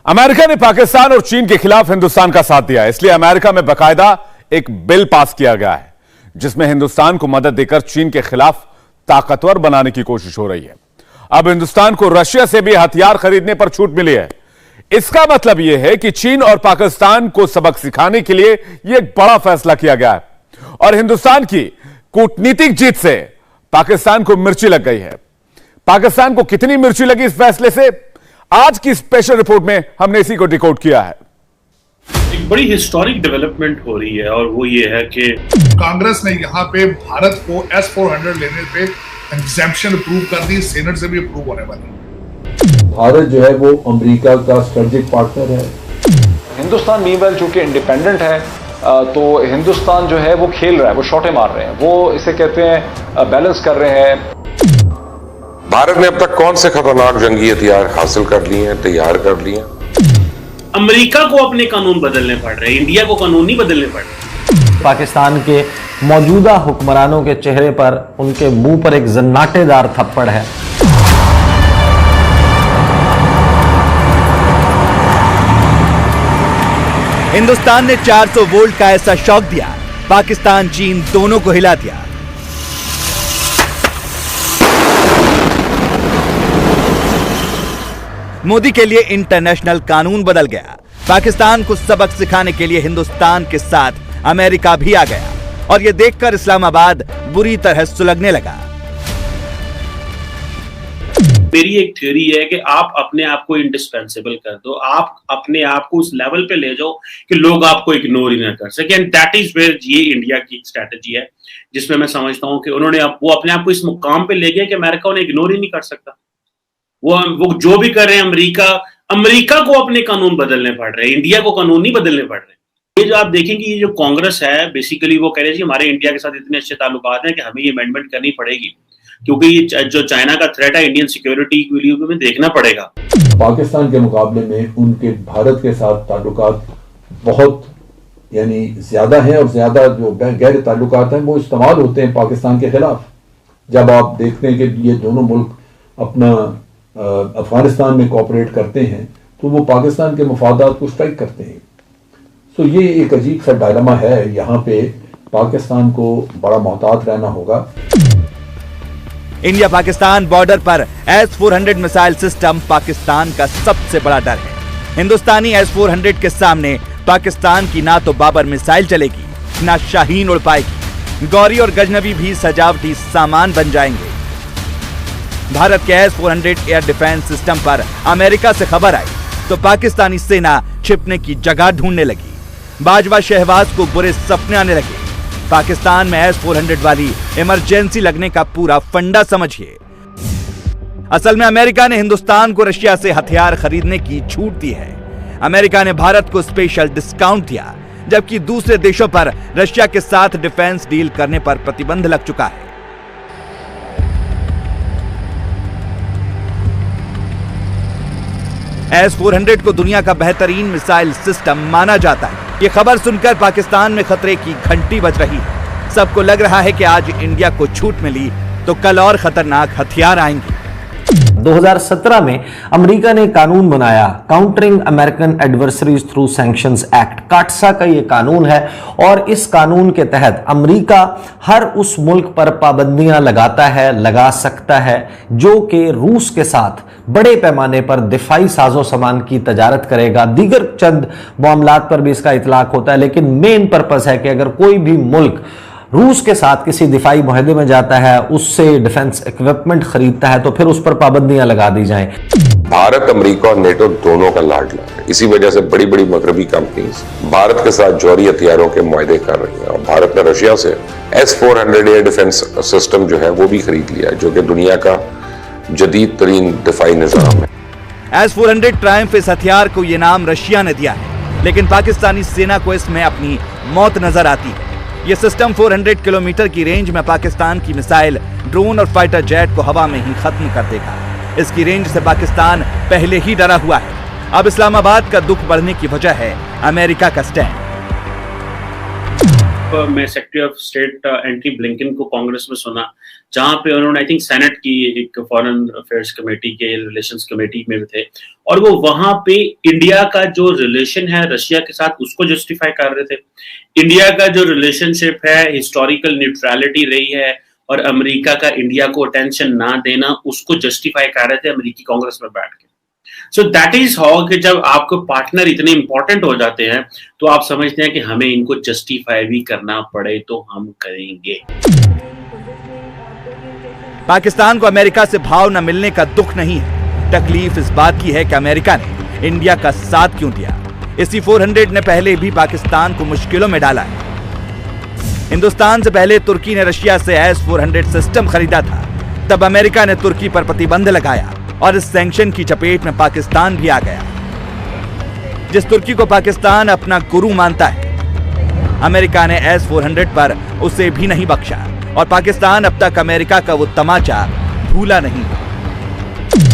America ने पाकिस्तान और चीन के खिलाफ हिंदुस्तान का साथ दिया है, इसलिए अमेरिका में बाकायदा एक बिल पास किया गया है जिसमें हिंदुस्तान को मदद देकर चीन के खिलाफ ताकतवर बनाने की कोशिश हो रही है। अब हिंदुस्तान को रशिया से भी हथियार खरीदने पर छूट मिली है। इसका मतलब यह है कि चीन और पाकिस्तान को सबक सिखाने के लिए यह एक बड़ा फैसला किया गया है और हिंदुस्तान की कूटनीतिक जीत से पाकिस्तान को मिर्ची लग गई है। पाकिस्तान को कितनी मिर्ची लगी इस फैसले से, आज की स्पेशल रिपोर्ट में हमने इसी को डिकोड किया है। एक बड़ी हिस्टोरिक डेवलपमेंट हो रही है और वो ये है कि कांग्रेस ने यहाँ पे भारत को S-400 लेने पे एग्जेम्पशन अप्रूव कर दी, सेनेट से भी अप्रूव होने वाली। भारत जो है वो अमेरिका का स्ट्रेटेजिक पार्टनर है। हिंदुस्तान मीनवेल चूंकि इंडिपेंडेंट है तो हिंदुस्तान जो है वो खेल रहा है, वो शॉटे मार रहे हैं, वो इसे कहते हैं बैलेंस कर रहे हैं। भारत ने अब तक कौन से खतरनाक जंगी हथियार हासिल कर लिए हैं, तैयार कर लिए हैं? अमेरिका को अपने कानून बदलने पड़ रहे हैं, इंडिया को कानून नहीं बदलने पड़ रहे। पाकिस्तान के मौजूदा हुक्मरानों के चेहरे पर, उनके मुंह पर एक जन्नाटेदार थप्पड़ है। हिंदुस्तान ने 400 वोल्ट का ऐसा शॉक दिया, पाकिस्तान चीन दोनों को हिला दिया। मोदी के लिए इंटरनेशनल कानून बदल गया। पाकिस्तान को सबक सिखाने के लिए हिंदुस्तान के साथ अमेरिका भी आ गया और यह देखकर इस्लामाबाद बुरी तरह सुलगने लगा। मेरी एक थ्योरी है कि आप अपने आप को इंडिस्पेंसेबल कर दो, आप अपने आप को उस लेवल पे ले जाओ कि लोग आपको इग्नोर ही ना कर सके। एंड दैट इज वेयर ये इंडिया की स्ट्रेटजी है जिसमें मैं समझता हूं कि उन्होंने वो अपने आप को इस मुकाम पे ले गया कि अमेरिका उन्हें इग्नोर ही नहीं कर सकता। वो जो भी कर रहे हैं, अमेरिका को अपने कानून बदलने पड़ रहे हैं, इंडिया को कानून नहीं बदलने पड़ रहे। ये जो आप देखेंगे, ये जो कांग्रेस है बेसिकली वो कह रहे हैं हमारे इंडिया के साथ इतने अच्छे ताल्लुकात हैं कि हमें ये अमेंडमेंट करनी पड़ेगी क्योंकि ये जो चाइना का थ्रेट है इंडियन सिक्योरिटी के लिए हमें देखना पड़ेगा। पाकिस्तान के मुकाबले में उनके भारत के साथ ताल्लुकात बहुत यानी ज्यादा हैं और ज्यादा जो गहरे ताल्लुकात हैं वो इस्तेमाल होते हैं पाकिस्तान के खिलाफ। जब आप देखते हैं कि ये दोनों मुल्क अपना अफगानिस्तान में कोऑपरेट करते हैं तो वो पाकिस्तान के मफादात को स्ट्राइक करते हैं। तो ये एक अजीब सा डायलेमा है, यहाँ पे पाकिस्तान को बड़ा मोहतात रहना होगा। इंडिया पाकिस्तान बॉर्डर पर S-400 मिसाइल सिस्टम पाकिस्तान का सबसे बड़ा डर है। हिंदुस्तानी S-400 के सामने पाकिस्तान की ना तो बाबर मिसाइल चलेगी, ना शाहीन उड़ पाएगी। गौरी और गजनबी भी सजावटी सामान बन जाएंगे। भारत के S-400 एयर डिफेंस सिस्टम पर अमेरिका से खबर आई तो पाकिस्तानी सेना छिपने की जगह ढूंढने लगी। बाजवा शहबाज को बुरे सपने आने लगे। पाकिस्तान में S-400 वाली इमरजेंसी लगने का पूरा फंडा समझिए। असल में अमेरिका ने हिंदुस्तान को रशिया से हथियार खरीदने की छूट दी है। अमेरिका ने भारत को स्पेशल डिस्काउंट दिया, जबकि दूसरे देशों पर रशिया के साथ डिफेंस डील करने पर प्रतिबंध लग चुका है। S-400 को दुनिया का बेहतरीन मिसाइल सिस्टम माना जाता है। ये खबर सुनकर पाकिस्तान में खतरे की घंटी बज रही है। सबको लग रहा है कि आज इंडिया को छूट मिली तो कल और खतरनाक हथियार आएंगे। 2017 में अमेरिका ने कानून बनाया, countering American adversaries through sanctions act, काटसा का ये कानून है और इस कानून के तहत अमेरिका हर उस मुल्क पर पाबंदियां लगाता है, लगा सकता है जो कि रूस के साथ बड़े पैमाने पर दिफाई साजो सामान की तजारत करेगा। दीगर चंद मामलात पर भी इसका इतलाक होता है, लेकिन मेन पर्पस है कि अगर कोई भी मुल्क रूस के साथ किसी दिफाई मुआहदे में जाता है, उससे डिफेंस इक्विपमेंट खरीदता है तो फिर उस पर पाबंदियां लगा दी जाएं। भारत, अमेरिका और नेटो दोनों का लाडला है। इसी वजह से बड़ी बड़ी मगरबी कंपनीज भारत के साथ जौहरी हथियारों के मुआहदे कर रही हैं और भारत ने रशिया से S-400 एयर डिफेंस सिस्टम जो है वो भी खरीद लिया है, जो कि दुनिया का जदीद तरीन दिफाई निजाम है। S-400 ट्रायम्फ इस हथियार को यह नाम रशिया ने दिया है, लेकिन पाकिस्तानी सेना को इसमें अपनी मौत नजर आती है। यह सिस्टम 400 किलोमीटर की रेंज में पाकिस्तान की मिसाइल, ड्रोन और फाइटर जेट को हवा में ही खत्म कर देगा। इसकी रेंज से पाकिस्तान पहले ही डरा हुआ है। अब इस्लामाबाद का दुख बढ़ने की वजह है अमेरिका का स्टैंड। मैं secretary of state anti Blinken को कांग्रेस में सुना जहां पे उन्होंने आई थिंक सेनेट की एक फॉरेन अफेयर्स कमेटी के रिलेशंस कमेटी में थे, और वो वहां पे इंडिया का जो रिलेशन है रशिया के साथ उसको जस्टिफाई कर रहे थे। इंडिया का जो रिलेशनशिप है हिस्टोरिकल न्यूट्रलिटी रही है, और अमेरिका का इंडिया को अटेंशन ना देना उसको जस्टिफाई कर रहे थे अमेरिकी कांग्रेस में बैठ के। सो दैट इज हाउ कि जब आपको पार्टनर इतने इंपॉर्टेंट हो जाते हैं तो आप समझते हैं कि हमें इनको जस्टिफाई भी करना पड़े तो हम करेंगे। पाकिस्तान को अमेरिका से भाव न मिलने का दुख नहीं है, तकलीफ इस बात की है कि अमेरिका ने इंडिया का साथ क्यों दिया। इसी 400 ने पहले भी पाकिस्तान को मुश्किलों में डाला है। हिंदुस्तान से पहले तुर्की ने रशिया से S-400 सिस्टम खरीदा था, तब अमेरिका ने तुर्की पर प्रतिबंध लगाया और इस सैंक्शन की चपेट में पाकिस्तान भी आ गया। जिस तुर्की को पाकिस्तान अपना गुरु मानता है, अमेरिका ने S-400 पर उसे भी नहीं बख्शा और पाकिस्तान अब तक अमेरिका का वो तमाचा भूला नहीं।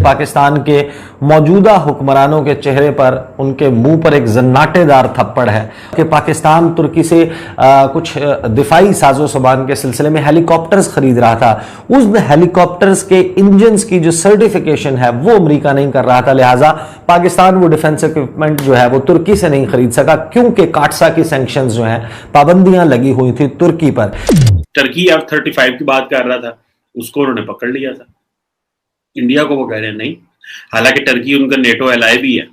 पाकिस्तान के मौजूदा हुक्मरानों के चेहरे पर, उनके मुंह पर एक जन्नाटेदार थप्पड़ है कि पाकिस्तान तुर्की से कुछ दिफाई साजो सामान के सिलसिले में हेलीकॉप्टर्स खरीद रहा था। उस हेलीकॉप्टर्स के इंजन्स की जो सर्टिफिकेशन है वो अमेरिका नहीं कर रहा था, लिहाजा पाकिस्तान वो डिफेंस इक्विपमेंट जो है वो तुर्की से नहीं खरीद सका, क्योंकि काटसा की सैंक्शंस जो है पाबंदियां लगी हुई थी तुर्की पर। टर्की F-35 की बात कर रहा था, उसको उन्होंने पकड़ लिया था। इंडिया को वो कह रहे हैं नहीं, हालांकि टर्की उनका नेटो एलाय भी है,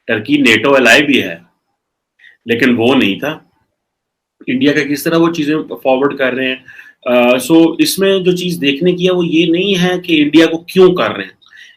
टर्की नेटो एलाय भी है, लेकिन वो नहीं था। इंडिया का किस तरह वो चीजें फॉरवर्ड कर रहे हैं। सो इसमें जो चीज देखने की है वो ये नहीं है कि इंडिया को क्यों कर रहे हैं,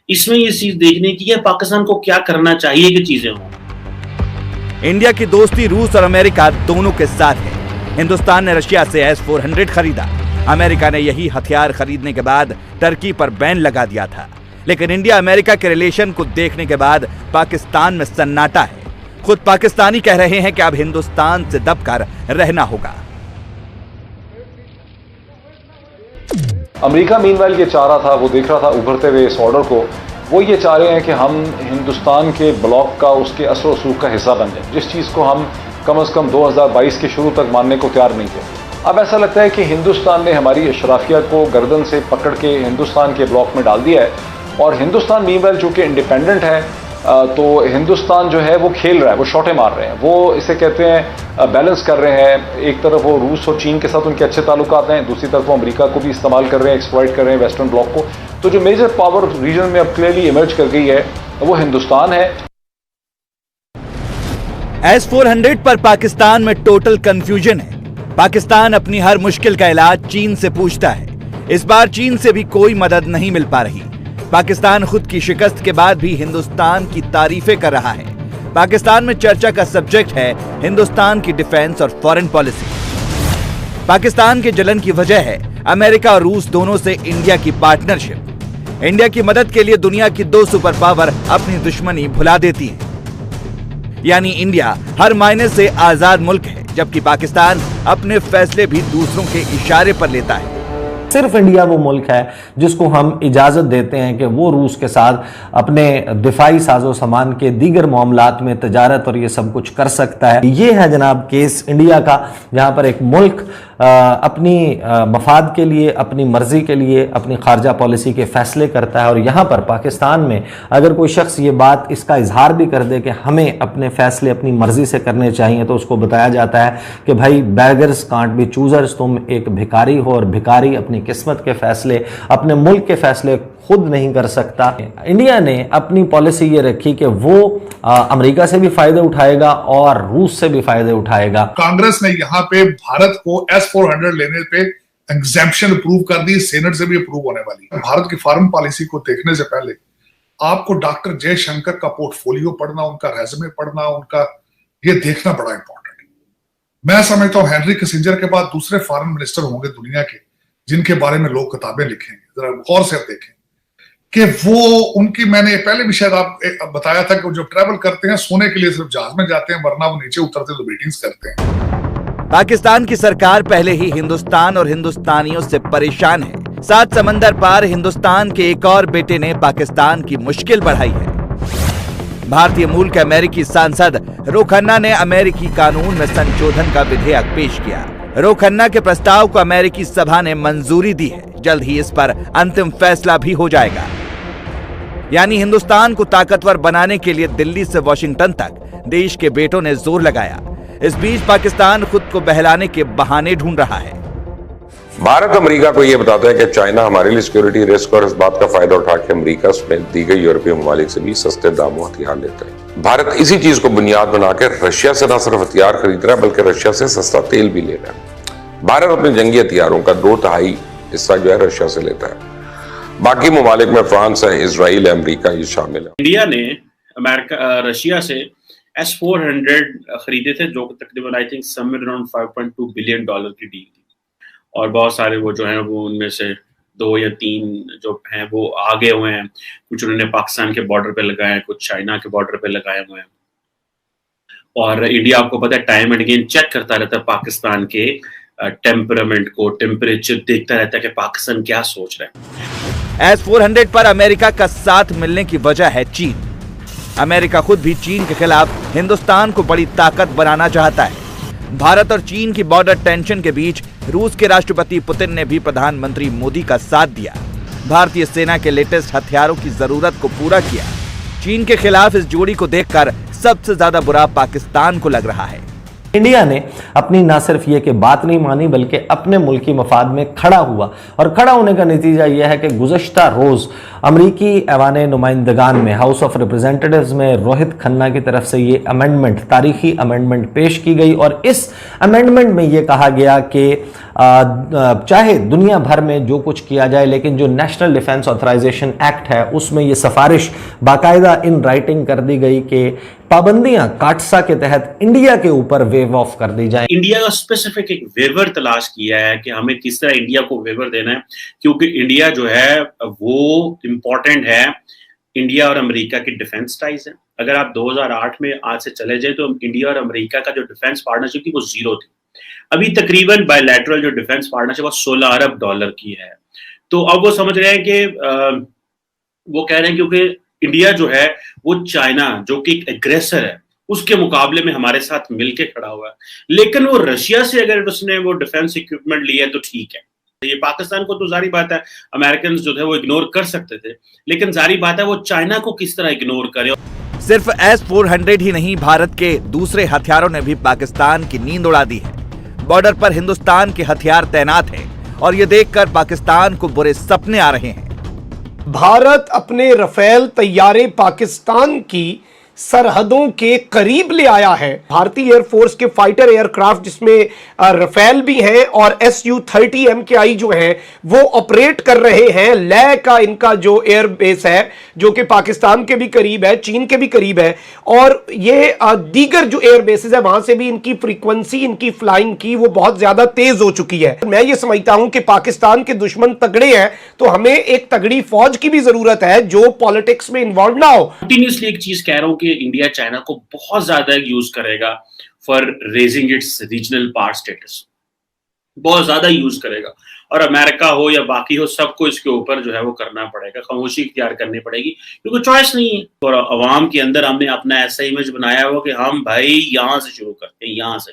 इसमें ये चीज देखने की है पाकिस्तान को क्या करना चाहिए कि चीजें हों। इंडिया की दोस्ती रूस और अमेरिका दोनों के साथ है। हिंदुस्तान ने रशिया से S-400 खरीदा, अमेरिका ने यही हथियार खरीदने के बाद टर्की पर बैन लगा दिया था। लेकिन इंडिया अमेरिका के रिलेशन को देखने के बाद पाकिस्तान में सन्नाटा है। खुद पाकिस्तानी कह रहे हैं कि अब हिंदुस्तान से दबकर रहना होगा। अमेरिका मीनवाइल ये चाह रहा था, वो देख रहा था उभरते हुए इस ऑर्डर को, वो ये चाह रहे हैं कि हम हिंदुस्तान के ब्लॉक का, उसके असर रसूख का हिस्सा बन जाए, जिस चीज़ को हम कम से कम 2022 के शुरू तक मानने को तैयार नहीं थे। अब ऐसा लगता है कि हिंदुस्तान ने हमारी अशराफिया को गर्दन से पकड़ के हिंदुस्तान के ब्लॉक में डाल दिया है, और हिंदुस्तान मीनवाइल चूँकि इंडिपेंडेंट है तो हिंदुस्तान जो है वो खेल रहा है, वो शॉटें मार रहे हैं, वो इसे कहते हैं बैलेंस कर रहे हैं। एक तरफ वो रूस और चीन के साथ उनके अच्छे ताल्लुकात हैं, दूसरी तरफ वो अमेरिका को भी इस्तेमाल कर रहे हैं, एक्सप्लॉइट कर रहे हैं वेस्टर्न ब्लॉक को। तो जो मेजर पावर रीजन में अब क्लियरली इमर्ज कर गई है वो हिंदुस्तान है। S-400 पर पाकिस्तान में टोटल कंफ्यूजन है। पाकिस्तान अपनी हर मुश्किल का इलाज चीन से पूछता है। इस बार चीन से भी कोई मदद नहीं मिल पा रही। पाकिस्तान खुद की शिकस्त के बाद भी हिंदुस्तान की तारीफें कर रहा है। पाकिस्तान में चर्चा का सब्जेक्ट है हिंदुस्तान की डिफेंस और फॉरेन पॉलिसी। पाकिस्तान के जलन की वजह है अमेरिका और रूस दोनों से इंडिया की पार्टनरशिप। इंडिया की मदद के लिए दुनिया की दो सुपर पावर अपनी दुश्मनी भुला देती है। यानी इंडिया हर मायने से आजाद मुल्क है, जबकि पाकिस्तान अपने फैसले भी दूसरों के इशारे पर लेता है। सिर्फ इंडिया वो मुल्क है जिसको हम इजाज़त देते हैं कि वो रूस के साथ अपने दिफाई साजो सामान के दीगर मामलात में तजारत और ये सब कुछ कर सकता है। ये है जनाब केस इंडिया का, जहाँ पर एक मुल्क अपनी मफाद के लिए, अपनी मर्जी के लिए अपनी खारजा पॉलिसी के फैसले करता है। और यहाँ पर पाकिस्तान में अगर कोई शख्स ये बात, इसका इजहार भी कर दे कि हमें अपने फैसले अपनी मर्जी से करने चाहिए, तो उसको बताया जाता है कि भाई बेगर्स कांट बी चूजर्स, तुम एक भिखारी हो और भिखारी अपनी किस्मत के फैसले, अपने मुल्क के फैसले खुद नहीं कर सकता। इंडिया ने अपनी पॉलिसी ये रखी कि वो अमेरिका से भी फायदे उठाएगा और रूस से भी फायदे उठाएगा। कांग्रेस ने यहाँ पे भारत को S-400 लेने पे एग्जेम्पशन अप्रूव कर दी, सेनेट से भी अप्रूव होने वाली। भारत की फॉरेन पॉलिसी को देखने से पहले आपको डॉक्टर जयशंकर का पोर्टफोलियो पढ़ना, उनका रेज्यूमे पढ़ना, उनका ये देखना बड़ा इंपॉर्टेंट है। मैं समझता हूँ हेनरी किसिंजर के बाद दूसरे फॉरेन मिनिस्टर होंगे दुनिया के जिनके बारे में लोग किताबें लिखेंगे। जरा गौर से देखें कि वो उनकी, मैंने पहले भी शायद आप बताया था कि जो ट्रैवल करते हैं सोने के लिए सिर्फ जहाज में जाते हैं, वरना वो नीचे उतरते तो मीटिंग्स करते हैं। पाकिस्तान की सरकार पहले ही हिंदुस्तान और हिंदुस्तानियों से परेशान है। 7 समंदर पार हिंदुस्तान के एक और बेटे ने पाकिस्तान की मुश्किल बढ़ाई है। भारतीय मूल के अमेरिकी सांसद रो खन्ना ने अमेरिकी कानून में संशोधन का विधेयक पेश किया। रो खन्ना के प्रस्ताव को अमेरिकी सभा ने मंजूरी दी है। जल्द ही इस पर अंतिम फैसला भी हो जाएगा। यानी हिंदुस्तान को ताकतवर बनाने के लिए दिल्ली से वॉशिंगटन तक देश के बेटों ने जोर लगाया। इस बीच पाकिस्तान खुद को बहलाने के बहाने ढूंढ रहा है। भारत अमेरिका को यह बताता है कि चाइना हमारे लिए सिक्योरिटी रिस्क और इस बात का फायदा उठा के अमेरिका समेत दीगर यूरोपीय ममालिक से भी सस्ते दामों हथियार लेता है। भारत इसी चीज को बुनियाद बनाकर रशिया से न सिर्फ हथियार खरीद रहा है बल्कि रशिया से सस्ता तेल भी ले रहा है। भारत अपने जंगी हथियारों का 2/3 हिस्सा जो है रशिया से लेता है। बाकी ममालिक में फ्रांस है, इजराइल है, अमेरिका ये शामिल है। इंडिया ने रशिया से S-400 खरीदे थे जो तकरीबन I think somewhere around $5.2 billion की डील थी और बहुत सारे वो जो हैं वो उनमें से 2 या 3 जो हैं वो आगे हुए हैं। कुछ उन्होंने पाकिस्तान के बॉर्डर पे लगाए हैं, कुछ चाइना के बॉर्डर पे लगाए हुए हैं। और इंडिया आपको पता है टाइम एंड अगेन चेक करता रहता है पाकिस्तान के टेम्परामेंट को, टेम्परेचर देखता रहता है कि पाकिस्तान क्या सोच रहा है। S-400 पर अमेरिका का साथ मिलने की वजह है चीन। अमेरिका खुद भी चीन के खिलाफ हिंदुस्तान को बड़ी ताकत बनाना चाहता है। भारत और चीन की बॉर्डर टेंशन के बीच रूस के राष्ट्रपति पुतिन ने भी प्रधानमंत्री मोदी का साथ दिया। भारतीय सेना के लेटेस्ट हथियारों की जरूरत को पूरा किया। चीन के खिलाफ इस जोड़ी को देखकर सबसे ज्यादा बुरा पाकिस्तान को लग रहा है। इंडिया ने अपनी ना सिर्फ ये कि बात नहीं मानी बल्कि अपने मुल्की मफाद में खड़ा हुआ और खड़ा होने का नतीजा यह है कि गुज़श्ता रोज अमरीकी ऐवान नुमाइंदगान में हाउस ऑफ रिप्रेजेंटेटिव्स में रोहित खन्ना की तरफ से ये अमेंडमेंट, तारीखी अमेंडमेंट पेश की गई और इस अमेंडमेंट में ये कहा गया कि चाहे दुनिया भर में जो कुछ किया जाए लेकिन जो नेशनल डिफेंस ऑथराइजेशन एक्ट है उसमें ये सिफारिश बाकायदा इन राइटिंग कर दी गई कि पाबंदियां काटसा के तहत इंडिया के ऊपर वेव ऑफ कर दी जाए। इंडिया का स्पेसिफिक एक वेवर तलाश किया है कि हमें किस तरह इंडिया को वेवर देना है, क्योंकि इंडिया जो है वो इम्पोर्टेंट है। इंडिया और अमेरिका की डिफेंस टाइज है। अगर आप 2008 में आज से चले जाए तो इंडिया और अमेरिका का जो डिफेंस पार्टनरशिप थी वो 0 थी। अभी तकरीबन बायलैटरल जो डिफेंस पार्टनरशिप वो $16 अरब की है। तो अब वो समझ रहे हैं कि वो कह रहे हैं क्योंकि इंडिया जो है वो चाइना जो कि एक एग्रेसर है उसके मुकाबले में हमारे साथ मिलके खड़ा हुआ है, लेकिन वो रशिया से अगर उसने वो डिफेंस इक्विपमेंट लिया तो ठीक है। ये पाकिस्तान को तो जारी बात है अमेरिकन जो थे वो इग्नोर कर सकते थे, लेकिन जारी बात है वो चाइना को किस तरह इग्नोर करे। सिर्फ S-400 ही नहीं, भारत के दूसरे हथियारों ने भी पाकिस्तान की नींद उड़ा दी है। बॉर्डर पर हिंदुस्तान के हथियार तैनात हैं और ये देखकर पाकिस्तान को बुरे सपने आ रहे हैं। भारत अपने रफेल तैयारे पाकिस्तान की सरहदों के करीब ले आया है। भारतीय एयरफोर्स के फाइटर एयरक्राफ्ट जिसमें रफेल भी हैं और Su-30 MKI जो हैं वो ऑपरेट कर रहे हैं। लेह का इनका जो एयर बेस है जो कि पाकिस्तान के भी करीब है, चीन के भी करीब है और ये दीगर जो एयर बेसेस है वहां से भी इनकी फ्रीक्वेंसी, इनकी फ्लाइंग की वो बहुत ज्यादा तेज हो चुकी है। मैं ये समझता हूं कि पाकिस्तान के दुश्मन तगड़े हैं तो हमें एक तगड़ी फौज की भी जरूरत है जो पॉलिटिक्स में इन्वॉल्व ना हो। कंटिन्यूसली एक चीज कह रहा हूं कि इंडिया चाइना को बहुत ज्यादा यूज करेगा for raising it's regional power status, बहुत ज्यादा यूज करेगा और अमेरिका हो या बाकी हो सबको इसके ऊपर जो है वो करना पड़ेगा, खामोशी इख्तियार करनी पड़ेगी क्योंकि चॉइस नहीं है। और अवाम के अंदर हमने अपना ऐसा इमेज बनाया हुआ कि हम भाई यहां से शुरू करते हैं, यहां से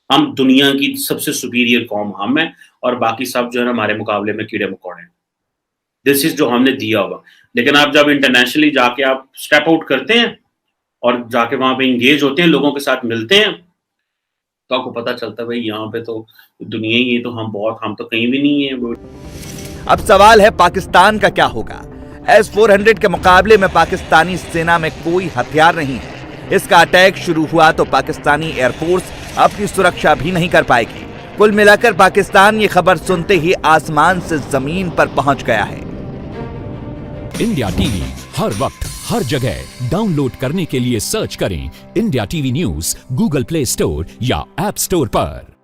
हम दुनिया की सबसे सुपीरियर कौम हम है और बाकी सब जो है हमारे मुकाबले में कीड़े मकोड़े हैं। दिस इज जो हमने दिया होगा। लेकिन आप जब इंटरनेशनली जाके आप स्टेप आउट करते हैं और जाके वहां पे इंगेज होते हैं, लोगों के साथ मिलते हैं, तो आपको पता चलता है भाई यहाँ पे तो दुनिया ही है, तो हम तो कहीं भी नहीं है। अब सवाल है पाकिस्तान का क्या होगा। S-400 के मुकाबले में पाकिस्तानी सेना में कोई हथियार नहीं है। इसका अटैक शुरू हुआ तो पाकिस्तानी एयरफोर्स अपनी सुरक्षा भी नहीं कर पाएगी। कुल मिलाकर पाकिस्तान ये खबर सुनते ही आसमान से जमीन पर पहुंच गया है। इंडिया टीवी हर वक्त हर जगह डाउनलोड करने के लिए सर्च करें India TV news Google play store या ऐप स्टोर पर।